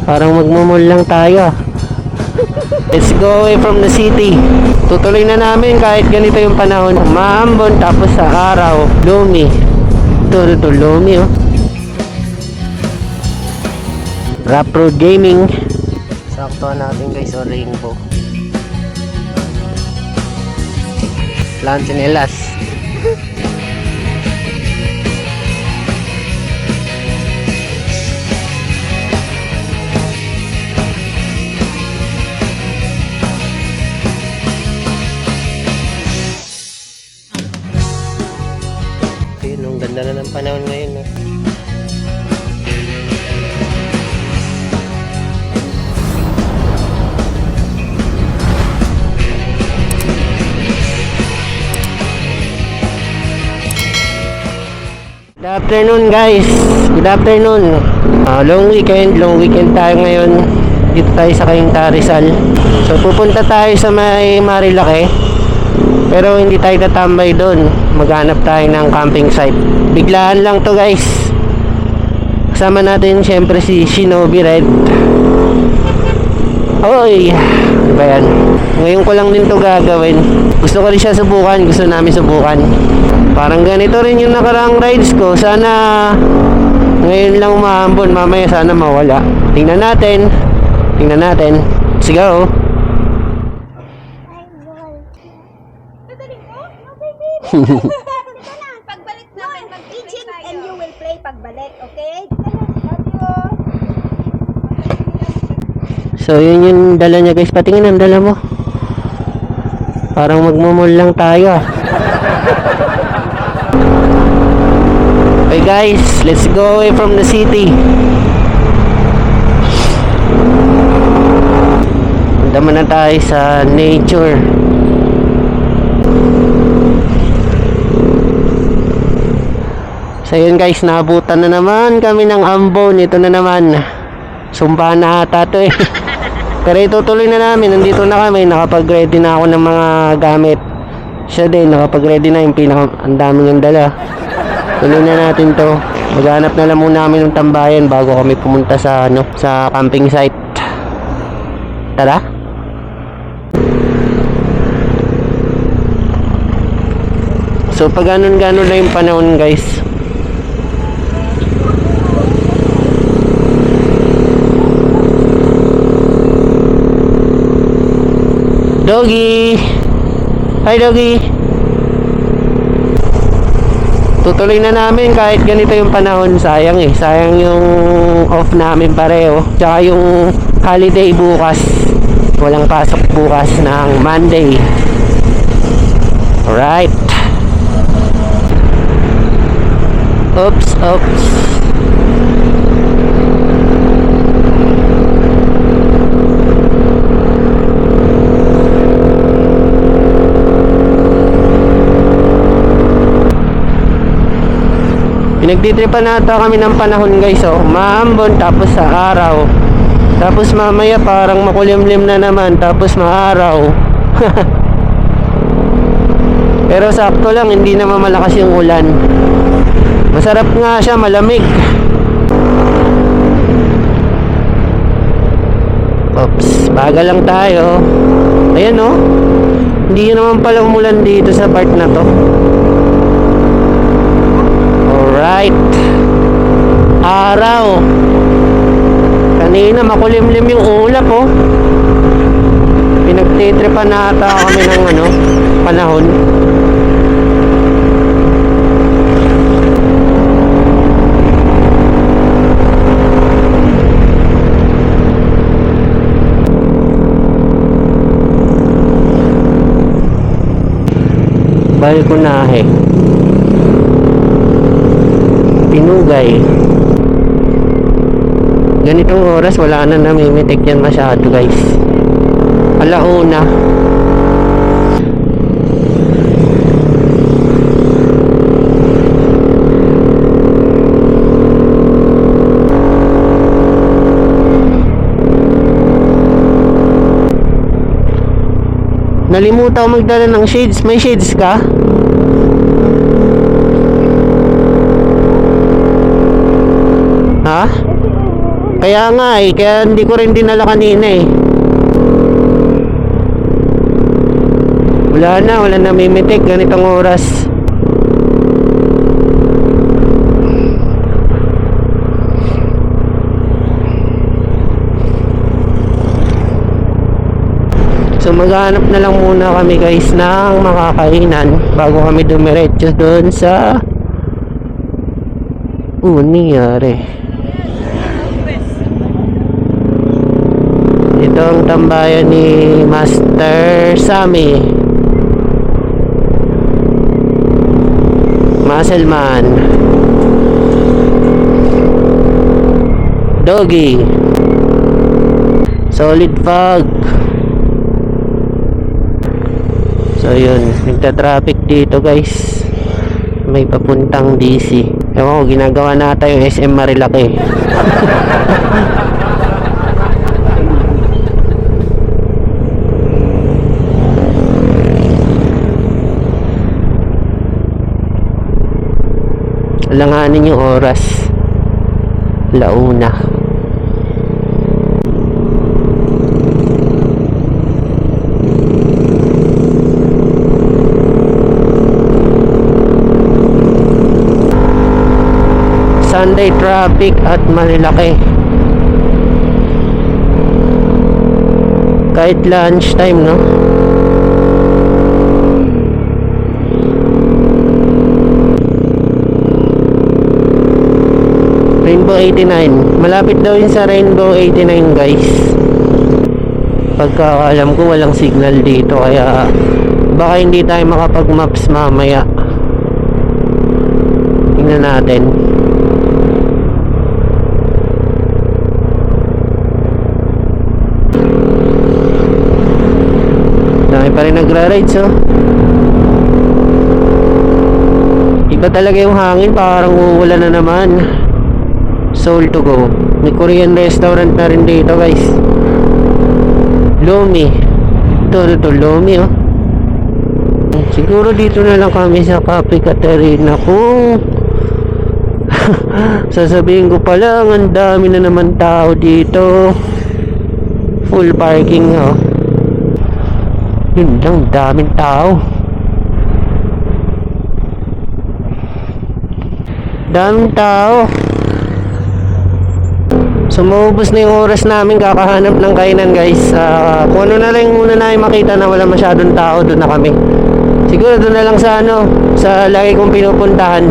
Parang magmumul lang tayo. Let's go away from the city. Tutuloy na namin kahit ganito yung panahon. Maambon tapos sa araw, lumi. Ito, lumi oh. Rap Road Gaming. Saktuhan natin guys o rainbow. Lanchinelas. Ang ganda na ng panahon ngayon no? Good afternoon guys. Good afternoon. Long weekend tayo ngayon. Dito tayo sa Cainta, Rizal. So pupunta tayo sa may Marilake. Pero hindi tayo tatambay doon. Maghanap tayo ng camping site. Biglaan lang to guys. Kasama natin syempre si Shinobi Red. Oy, ano ba yan? Ngayon ko lang din to gagawin. Gusto ko rin siya subukan. Gusto namin subukan. Parang ganito rin yung nakaraang rides ko. Sana ngayon lang maambon. Mamaya sana mawala. Tingnan natin. Let's go. Pagbalik namin, mag-teaching and you will play pagbalik, okay? So yun yung dala niya guys. Patingin ang dala mo. Parang magmumul lang tayo. Okay guys, let's go away from the city. Punta na tayo sa nature. So yun guys, naabutan na naman kami ng ambon. Ito na naman. Sumpa na ata to eh. Pero itutuloy na namin. Nandito na kami. Nakapag-ready na ako ng mga gamit. Siya din, nakapag-ready na yung ang dami niyang dala. Tuloy na natin to. Maghanap na lang muna namin ng tambayan bago kami pumunta sa sa camping site. Tara. So pag ganon-ganon na yung panahon guys. Doggy! Hi Doggy! Tutuloy na namin kahit ganito yung panahon. Sayang eh. Sayang yung off namin pareho. Tsaka yung holiday bukas. Walang pasok bukas ng Monday. Alright. Oops. Pinagtitripan nata kami ng panahon guys oh. Maambon tapos sa araw. Tapos mamaya parang makulimlim na naman. Tapos maaraw. Pero sakto lang, hindi naman malakas yung ulan. Masarap nga siya, malamig. Oops, bagal lang tayo. Ayan oh. Hindi naman pala umulan dito sa part na to. Alright. Araw. Kanina makulimlim yung ulap oh. Pinagtitripan na ata kami ng panahon. Balkonahe. Pinugay. Ganitong oras wala na namimitik yan masyado guys. Alauna. Nalimutan ko magdala ng shades. May shades ka? Ha? Kaya nga eh, kaya hindi ko rin dinala kanina eh. Wala na mimitik ganitong oras. So maghanap na lang muna kami guys ng makakainan bago kami dumiretso doon sa Unyari. Ito ang tambayan ni Master Sammy Muscleman Doggy Solid Fog. So yun, nagta-traffic dito guys. May papuntang DC. Ewan ko, ginagawa nata yung SM Marilaki. Alanganin yung oras. Launa. Sunday traffic at Marilaki. Kahit lunch time, no? Rainbow 89. Malapit daw yun sa Rainbow 89 guys. Pagkakaalam ko walang signal dito kaya baka hindi tayo makapag maps mamaya. Tingnan natin. Dami pa rin nagra-rides oh. Iba talaga yung hangin, parang uulan na naman. Soul to go. May Korean restaurant na rin dito guys. Lomi. Ito Lomi oh. Siguro dito na lang kami sa Cafe Caterina kung sasabihin ko pa lang ang dami na naman tao dito. Full parking oh. Yun lang, daming tao. Daming tao. So maubos na yung oras namin kakahanap ng kainan guys. Kung ano na lang muna na makita na wala masyadong tao, doon na kami. Siguro doon na lang sa sa lagi kong pinupuntahan.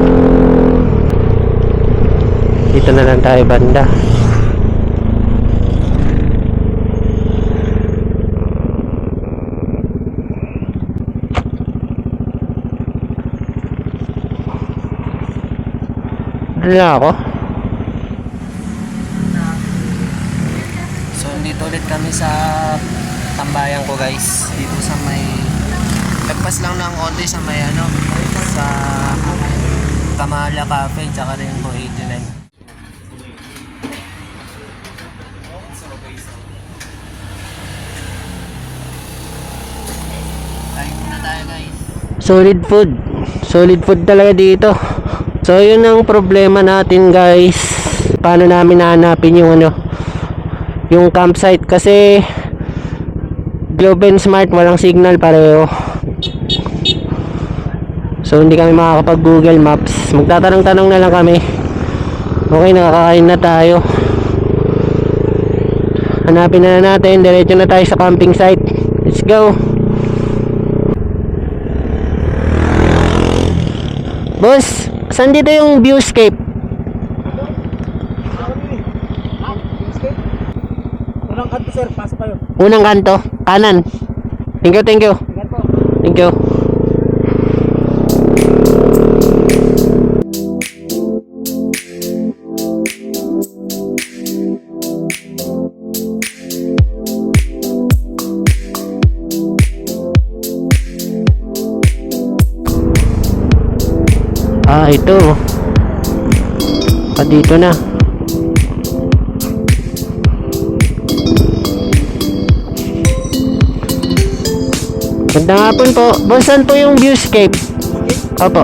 Dito na lang tayo banda. Wala ako. So dito ulit kami sa tambayan ko guys. Dito sa may lagpas lang ng konti sa may sa Kamala Cafe tsaka rin po 89. Kain muna tayo guys. Solid food talaga dito. So yun ang problema natin guys. Paano namin hahanapin yung yung campsite kasi Globe and Smart walang signal pareho. So hindi kami makakapag Google Maps. Magtatanong-tanong na lang kami. Okay, nakakain na tayo. Hanapin na natin. Diretso na tayo sa camping site. Let's go. Boss, saan dito yung viewscape? Unang kanto sir, pasok kayo. Unang kanto, kanan. Thank you. Ingat po. Thank you. Ito. Dito na. Magandang hapon po. Boss, saan po yung viewscape? Opo.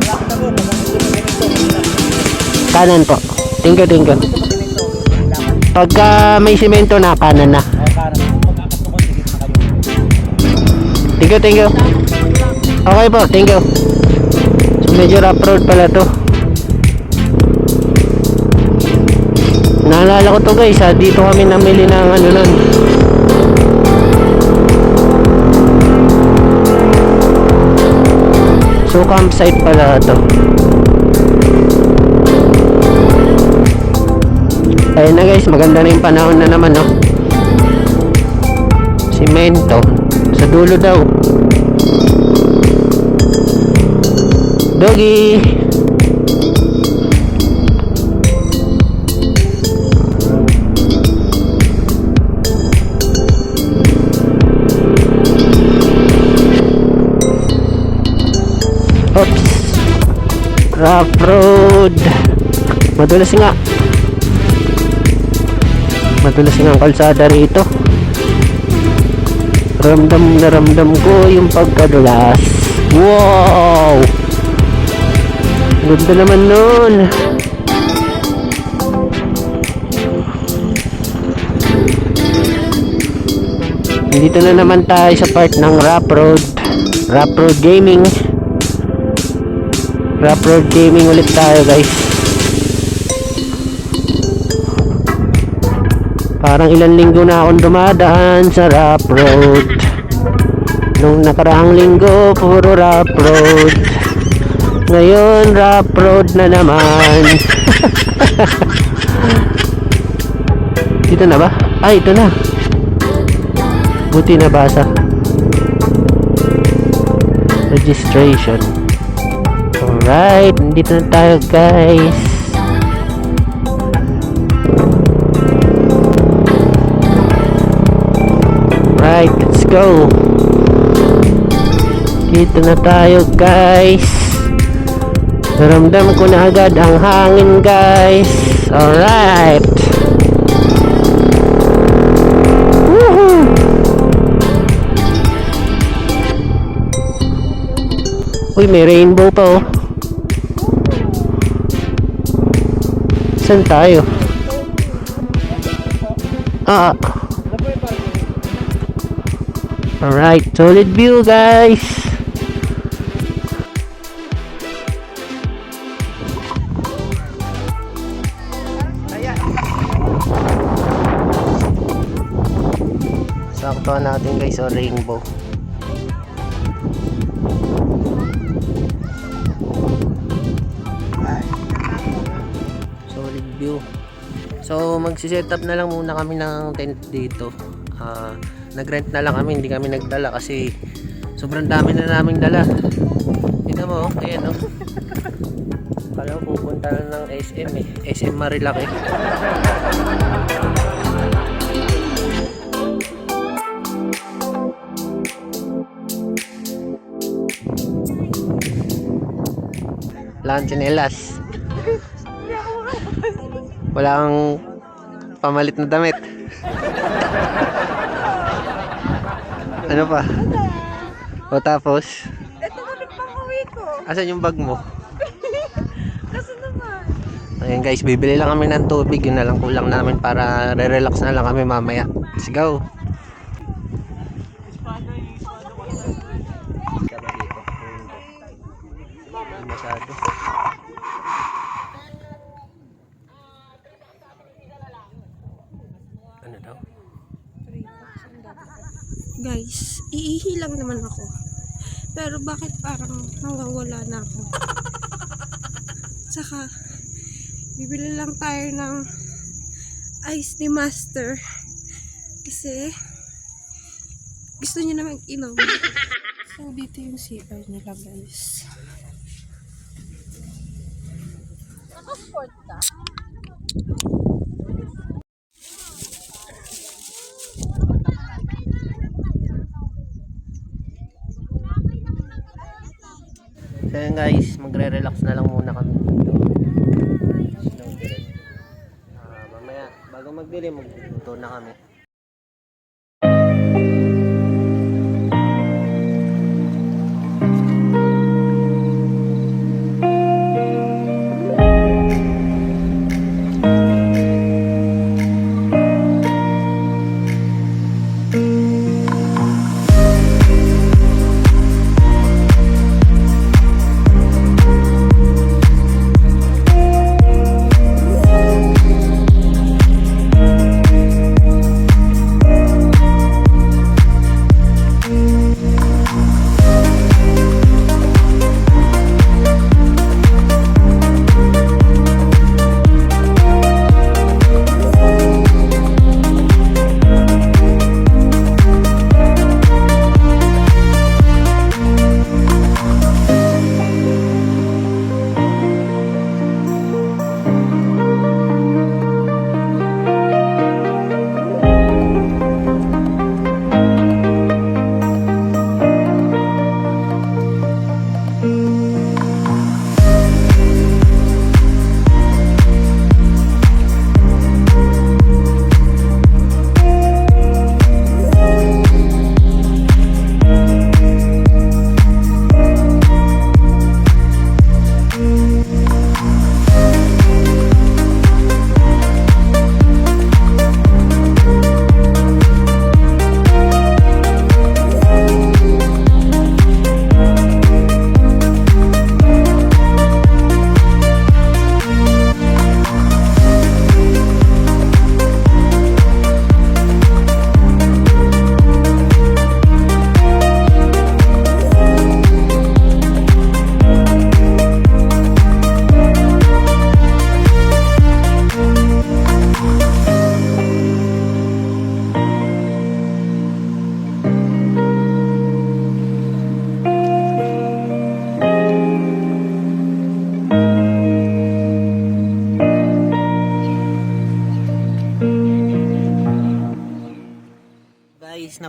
Kanan po. Thank you. Pagka may simento na, kanan na. O, kanan. Pagkakatukot, sigit na kayo. Thank you, thank you. Okay po, thank you. So medyo rough road pala to. Naalala ko to guys, dito kami namili ng ano nun. So campsite pala to. Ayun na guys, maganda na yung panahon na naman, no. Simento sa dulo daw. Doggy. Oops. Rough road. Madulas nga. Madulas nga ang kalsada rito. Ramdam na ramdam ko yung pagkadulas. Wow! Ganda naman nun. Dito na naman tayo sa part ng rough road. Rough road gaming. Rough road gaming ulit tayo guys. Parang ilang linggo na akong dumadaan sa rough road. Nung nakaraang linggo puro rough road. Ngayon rough road na naman. Dito na ba? Ay, ito na. Buti na basa. Registration. Alright, nandito na tayo guys. Right, let's go. Dito na tayo guys. Naramdam ko na agad ang hangin guys. Alright. Woohoo! Uy, may rainbow pa oh. Saan tayo? Alright, solid view guys. Saktuhan natin guys sa rainbow. Solid view. So magsiset up na lang muna kami ng tent dito. Nag-rent na lang kami, hindi kami nagdala kasi sobrang dami na naming dala. Tignan mo, ayan oh. Kala ko pupunta na ng SM eh. SM Marilaki. Wala kang tsinelas. Wala kang pamalit na damit. Ano pa? O tapos? Ito ulit pang uwi ko. Asan yung bag mo? Kasi naman. Ayan guys, bibili lang kami ng tubig. Yun na lang kulang namin para re-relax na lang kami mamaya. Let's go! Masyado. Ano daw? Guys, iihi lang naman ako. Pero bakit parang nawawala na ako? Tsaka, bibili lang tayo ng ice ni Master. Kasi, gusto niya naman inom. So, dito yung CR nila guys. Naka-sport ka? So yun guys, magre-relax na lang muna kami dito. Mamaya, bago magdilim, magluto na kami.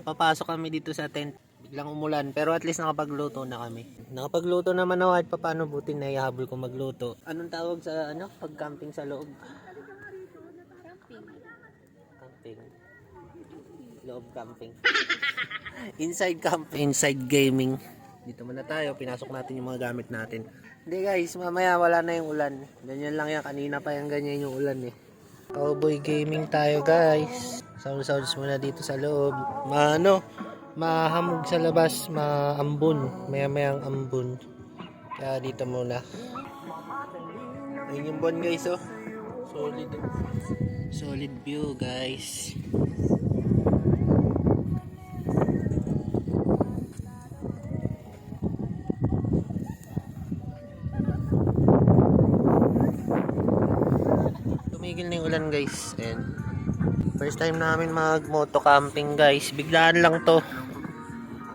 papasok kami dito sa tent. Biglang umulan, pero at least nakapagluto na kami. Nakapagluto naman ako at paano buti na ihabol ko magluto. Anong tawag sa pag-camping sa loob? Camping. Loob camping. Inside camping, inside gaming. Dito muna tayo, pinasok natin yung mga gamit natin. Hindi guys, mamaya wala na yung ulan. Ganyan lang yan, kanina pa yung ganyan yung ulan eh. Cowboy gaming tayo guys. Sounds muna dito sa loob. Mahamog sa labas, maambon. Maya-mayang ambon. Kaya dito muna. Ayun yung bon guys oh. Solid view guys. Tumigil na yung ulan guys. And first time namin mag-moto camping guys. Biglaan lang to.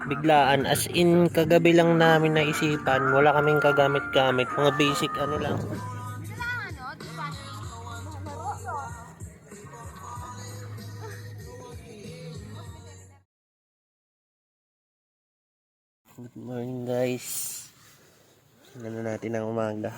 Biglaan. As in, kagabi lang namin naisipan. Wala kaming kagamit-gamit. Mga basic lang. Good morning guys. Tingnan natin ang umaga.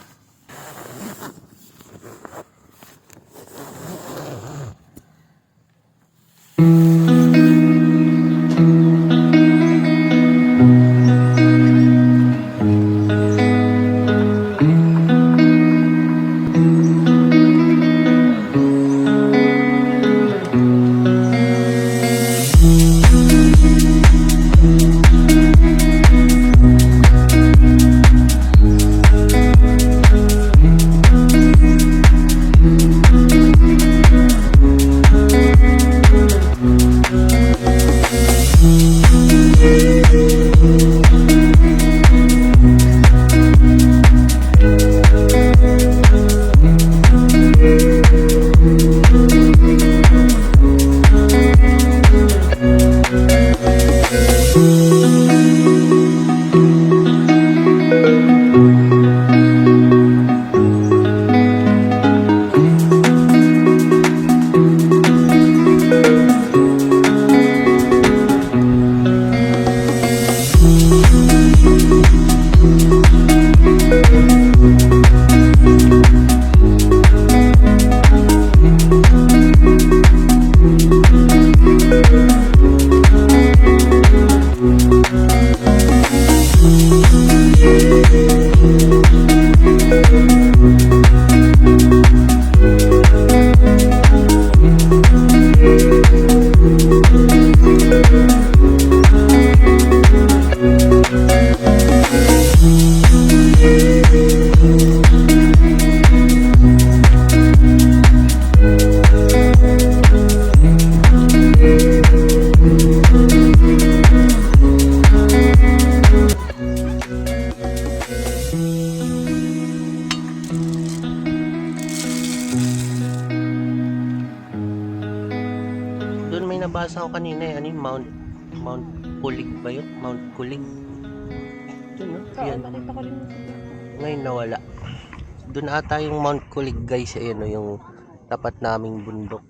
Doon may nabasa ko kanina eh. Ano yung Mount Kulig ba yun? Mount Kulig. Doon no? Yan. Nakita ko rin. Ngayon nawala. Doon ata yung Mount Kulig guys. Ayan o, yung tapat naming bundok.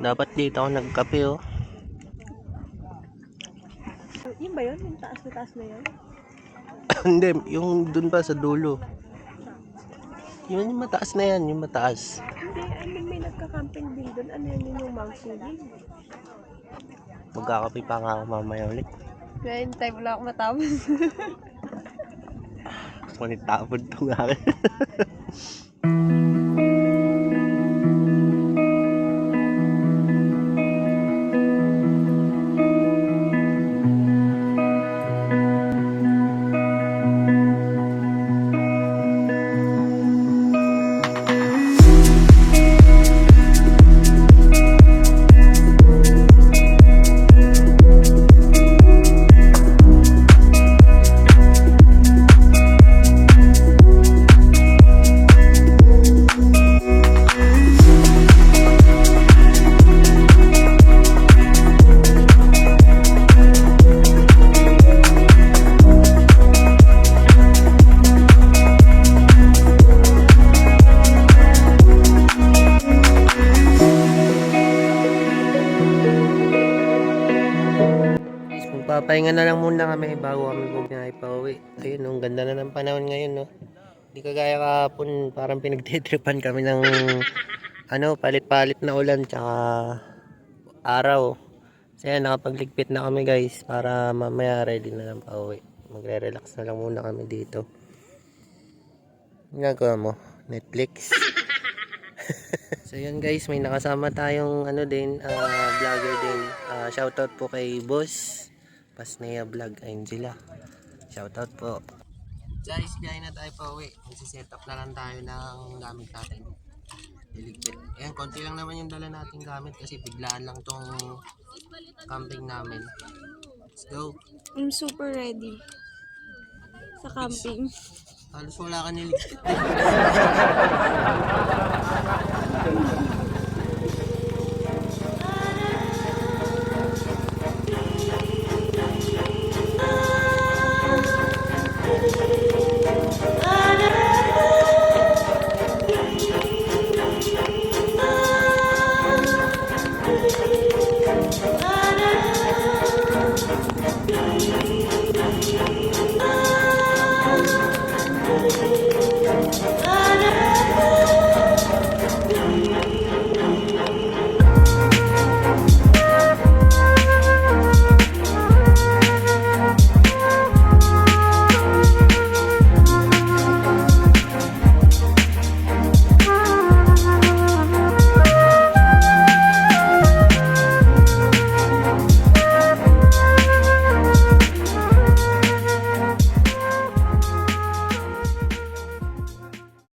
Dapat dito ako nagkape oh. Yun ba yun? Yung taas na yun? Hindi, yung dun pa sa dulo. Yung mataas na yan, yung mataas. Hindi, I mean may nagka-camping din doon. Ano yun yung Mount Kulig? Magkakape pa nga ako mamaya ulit. Ngayon time wala akong matapos. Ngunit tapod to nga. Magpapahinga na lang muna kami bago kami bumiyahe pa uwi. Ayun, ang ganda na ng panahon ngayon, no. Hindi kagaya kahapon, parang pinagtitripan kami ng palit-palit na ulan tsaka araw. So yan, nakapagligpit na kami guys para mamaya ready na lang pa uwi. Magre-relax na lang muna kami dito. Ginagawa mo? Netflix? So yun guys, may nakasama tayong vlogger din. Shoutout po kay Boss Pasnea Vlog Angela. Shoutout po. Guys, biyahe na tayo pa uwi. Magsiset up na lang tayo ng gamit natin. Iligpit. Ayan, konti lang naman yung dala nating gamit kasi biglaan lang tong camping namin. Let's go. I'm super ready sa camping. Halos wala ka niligpit.